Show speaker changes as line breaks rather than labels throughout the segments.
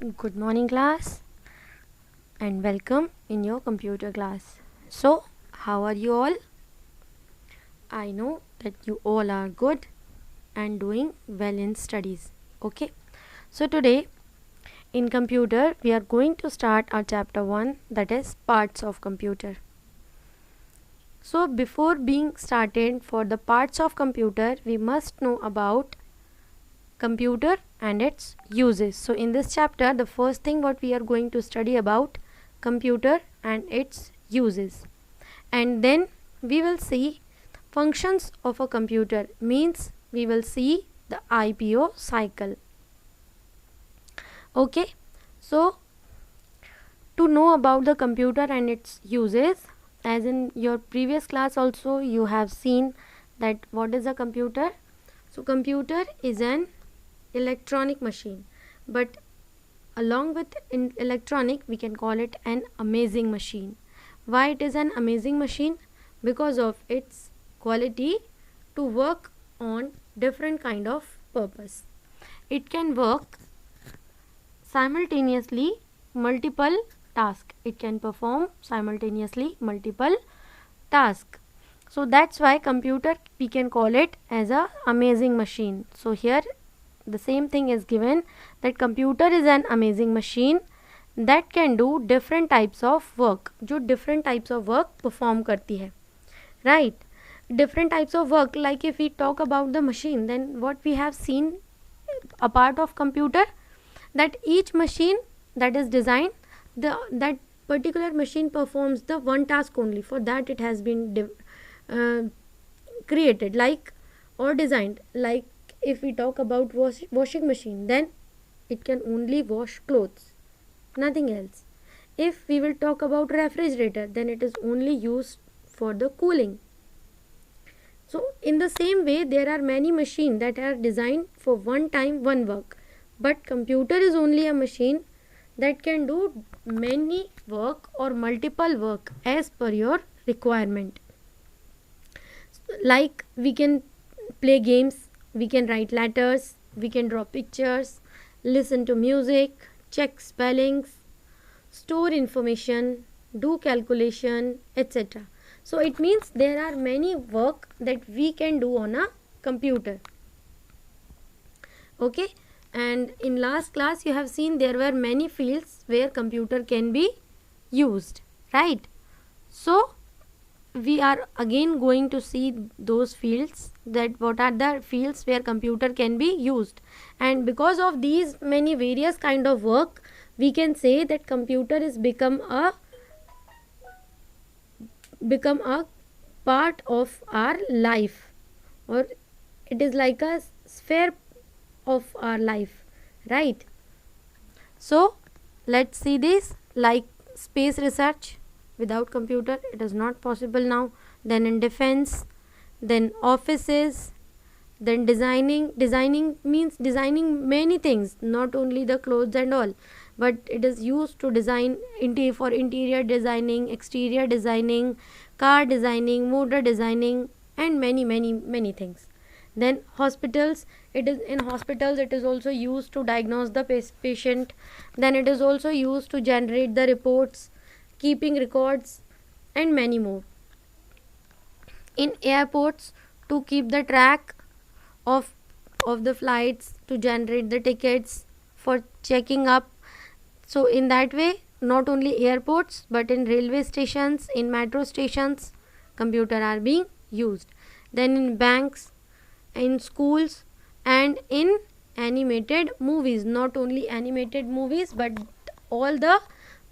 Good morning class and welcome in your computer class. So, how are you all? I know that you all are good and doing well in studies. Okay. So today in computer we are going to start our chapter 1, that is parts of computer. So before being started for the parts of computer, we must know about computer and its uses. So in this chapter, the first thing what we are going to study about computer and its uses, and then we will see functions of a computer, means we will see the IPO cycle. Okay, so to know about the computer and its uses, as in your previous class also you have seen that what is a computer. So computer is an electronic machine, but along with electronic we can call it an amazing machine. Why it is an amazing machine? Because of its quality to work on different kind of purpose. It can work simultaneously multiple tasks. It can perform simultaneously multiple tasks. So that's why computer we can call it as a amazing machine. So here the same thing is given, that computer is an amazing machine that can do different types of work, जो different types of work perform करती है, right? Different types of work, like if we talk about the machine, then what we have seen a part of computer, that each machine that is designed, that particular machine performs the one task only. For that it has been created, like, or designed. Like if we talk about washing machine, then it can only wash clothes, nothing else. If we will talk about refrigerator, then it is only used for the cooling. So in the same way, there are many machines that are designed for one time one work, but computer is only a machine that can do many work or multiple work as per your requirement. Like we can play games, we can write letters, we can draw pictures, listen to music, check spellings, store information, do calculation, etc. So it means there are many work that we can do on a computer. Okay, and in last class you have seen there were many fields where computer can be used, right? So we are again going to see those fields, that what are the fields where computer can be used. And because of these many various kind of work, we can say that computer is become a part of our life, or it is like a sphere of our life, right? So let's see this, like space research. Without computer it is not possible now. Then in defense, then offices, then designing means designing many things, not only the clothes and all, but it is used to design for interior designing, exterior designing, car designing, motor designing, and many things. Then hospitals, it is also used to diagnose the patient. Then it is also used to generate the reports, keeping records, and many more. In airports, to keep the track of the flights, to generate the tickets, for checking up. So in that way, not only airports but in railway stations, in metro stations, computer are being used. Then in banks, in schools, and in animated movies. Not only animated movies, but all the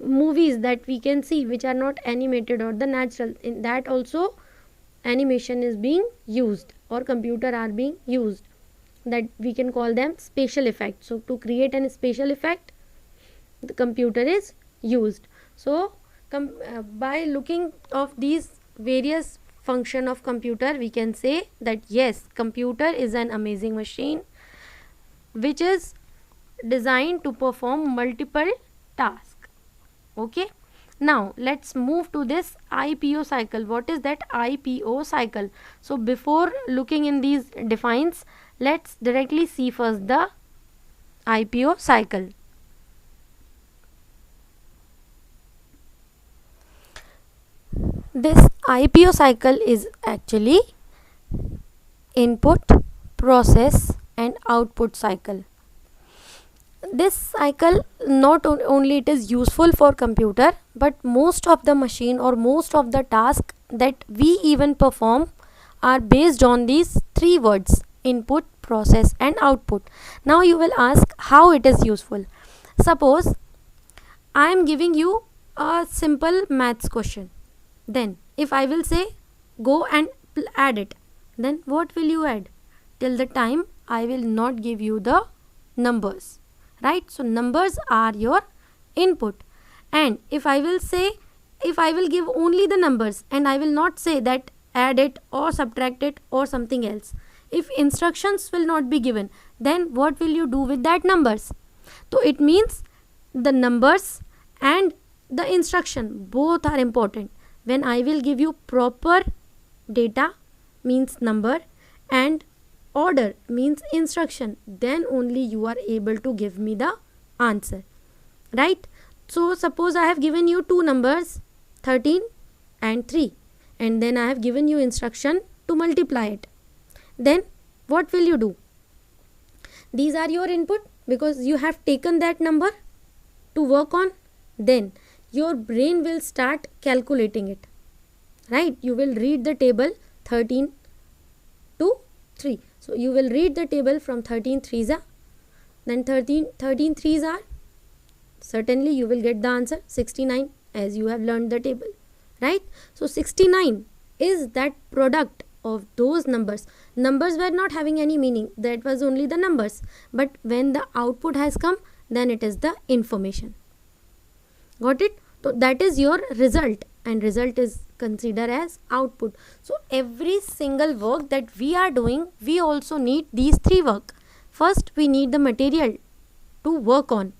movies that we can see which are not animated or the natural, in that also animation is being used, or computer are being used, that we can call them special effects. So to create an special effect, the computer is used. So by looking of these various function of computer, we can say that yes, computer is an amazing machine which is designed to perform multiple tasks. Okay, now let's move to this IPO cycle. What is that IPO cycle? So before looking in these defines, let's directly see first the IPO cycle. This IPO cycle is actually input, process and output cycle. This cycle not only it is useful for computer, but most of the machine or most of the task that we even perform are based on these three words: input, process and output. Now you will ask how it is useful. Suppose I am giving you a simple maths question. Then if I will say go and add it, then what will you add? Till the time I will not give you the numbers, right? So numbers are your input. And if I will give only the numbers and I will not say that add it or subtract it or something else, if instructions will not be given, then what will you do with that numbers? So it means the numbers and the instruction both are important. When I will give you proper data means number and order means instruction, then only you are able to give me the answer, right? So suppose I have given you two numbers 13 and 3, and then I have given you instruction to multiply it. Then what will you do? These are your input because you have taken that number to work on. Then your brain will start calculating it, right? You will read the table 13 to 3. So you will read the table from 13 threes are, then 13 threes are, certainly you will get the answer 69 as you have learned the table, right? So 69 is that product of those numbers. Numbers were not having any meaning, that was only the numbers, but when the output has come, then it is the information. Got it? So that is your result, and result is considered as output. So every single work that we are doing, we also need these three work. First we need the material to work on,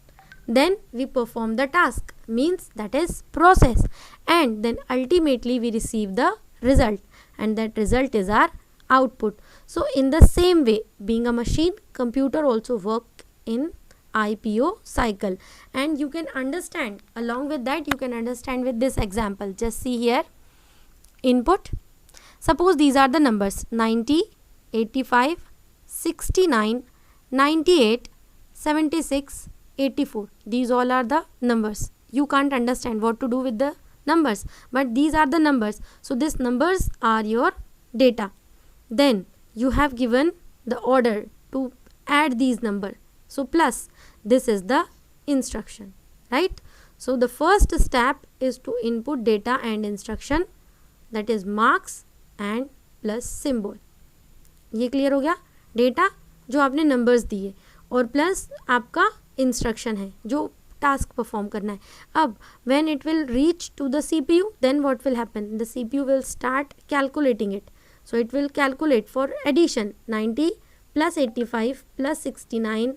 then we perform the task, means that is process, and then ultimately we receive the result, and that result is our output. So in the same way, being a machine, computer also work in IPO cycle, and you can understand along with that, you can understand with this example. Just see here, input. Suppose these are the numbers 90, 85, 69, 98, 76, 84. These all are the numbers. You can't understand what to do with the numbers, but these are the numbers. So these numbers are your data. Then you have given the order to add these numbers. So plus, this is the instruction, right? So the first step is to input data and instruction, that is marks and plus symbol. ये clear हो गया? Data जो आपने numbers दिए और plus आपका instruction है जो टास्क परफॉर्म करना है. अब when it will reach to the CPU, then what will happen? The CPU will start calculating it. So it will calculate for addition 90 plus 85 plus 69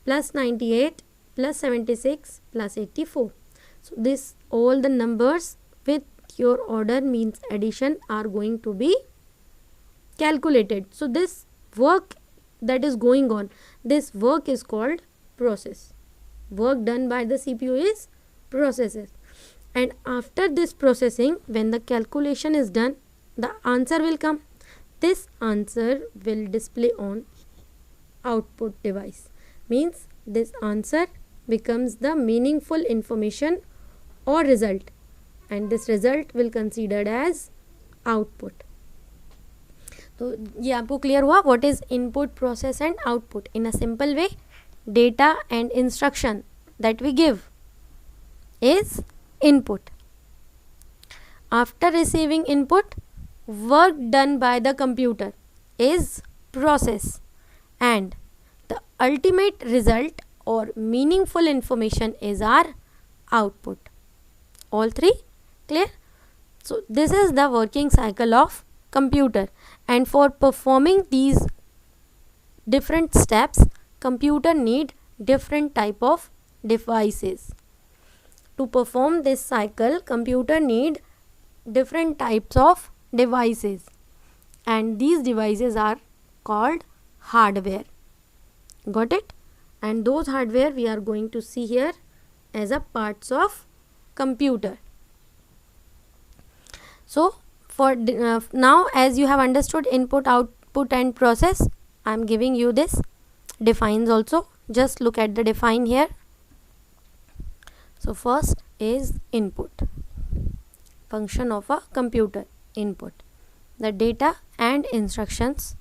plus 98 plus 76 plus 84. So this all the numbers with your order means addition are going to be calculated. So this work that is going on, this work is called process. Work done by the CPU is processes, and after this processing, when the calculation is done, the answer will come. This answer will display on output device, means this answer becomes the meaningful information or result, and this result will considered as output. तो ये आपको clear हुआ what is input, process and output in a simple way. Data and instruction that we give is input. After receiving input, work done by the computer is process, and the ultimate result or meaningful information is our output. All three clear? So this is the working cycle of computer, and for performing these different steps, computer need different type of devices. To perform this cycle, computer need different types of devices, and these devices are called hardware. Got it? And those hardware we are going to see here as a parts of computer. So for now, as you have understood input, output and process, I am giving you this defines also. Just look at the define here. So first is input, function of a computer. Input, the data and instructions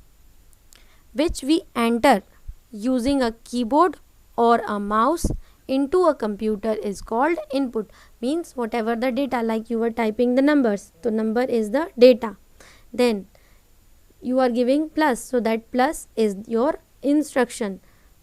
which we enter using a keyboard or a mouse into a computer is called input. Means whatever the data, like you were typing the numbers, so number is the data, then you are giving plus, so that plus is your instruction,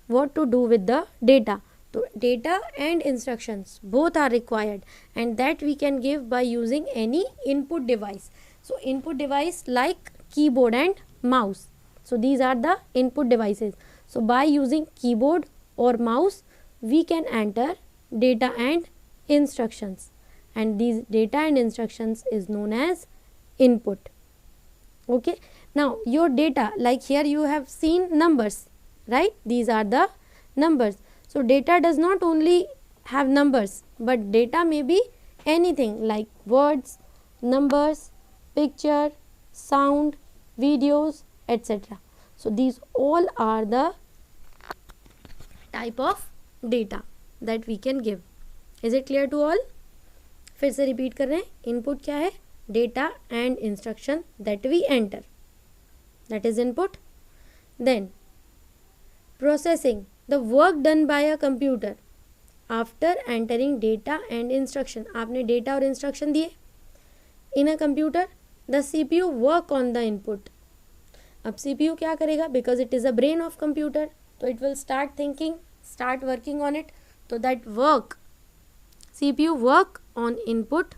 what to do with the data. So data and instructions both are required, and that we can give by using any input device. So input device like keyboard and mouse, so these are the input devices. So by using keyboard or mouse we can enter data and instructions, and these data and instructions is known as input. Okay, now your data, like here you have seen numbers, right? These are the numbers. So data does not only have numbers, but data may be anything like words, numbers, picture, sound, videos, etc. So these all are the type of data that we can give. Is it clear to all? फिर से repeat कर रहे हैं, input क्या है? Data and instruction that we enter, that is input. Then processing, the work done by a computer after entering data and instruction. आपने data और instruction दिए in a computer, the CPU work on the input. अब CPU क्या करेगा? Because it is a brain of computer, so it will start thinking, start working on it. So that work, CPU work on input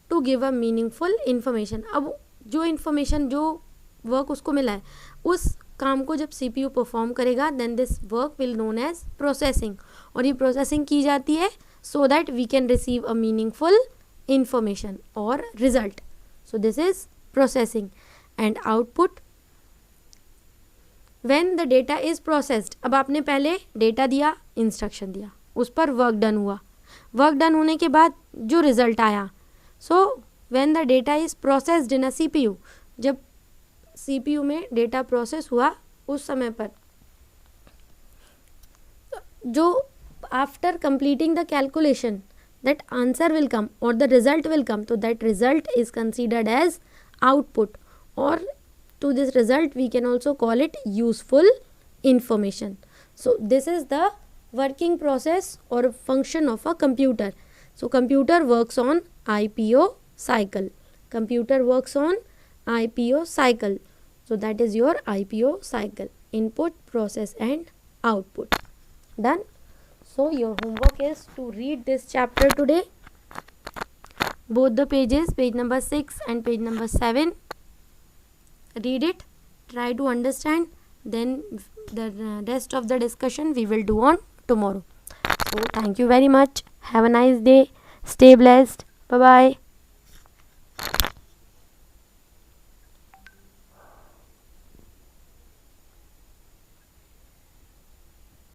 to give a meaningful information. अब जो information, जो work उसको मिला है, उस काम को जब CPU परफॉर्म करेगा, then this work will known as processing. और ये processing की जाती है so that we can receive a meaningful information or result. So this is processing. And output, when the data is processed. अब आपने पहले data दिया, instruction दिया, उस पर work done हुआ, work done होने के बाद जो result आया, so when the data is processed in a CPU, जब CPU में data process हुआ, उस समय पर जो after completing the calculation that answer will come or the result will come, so that result is considered as output, or to this result we can also call it useful information. So this is the working process or function of a computer. So computer works on IPO cycle. Computer works on IPO cycle. So that is your IPO cycle, input, process and output. Done. So your homework is to read this chapter today, both the pages, page number 6 and page number 7. Read it, try to understand, then the rest of the discussion we will do on tomorrow. So thank you very much. Have a nice day. Stay blessed. Bye bye.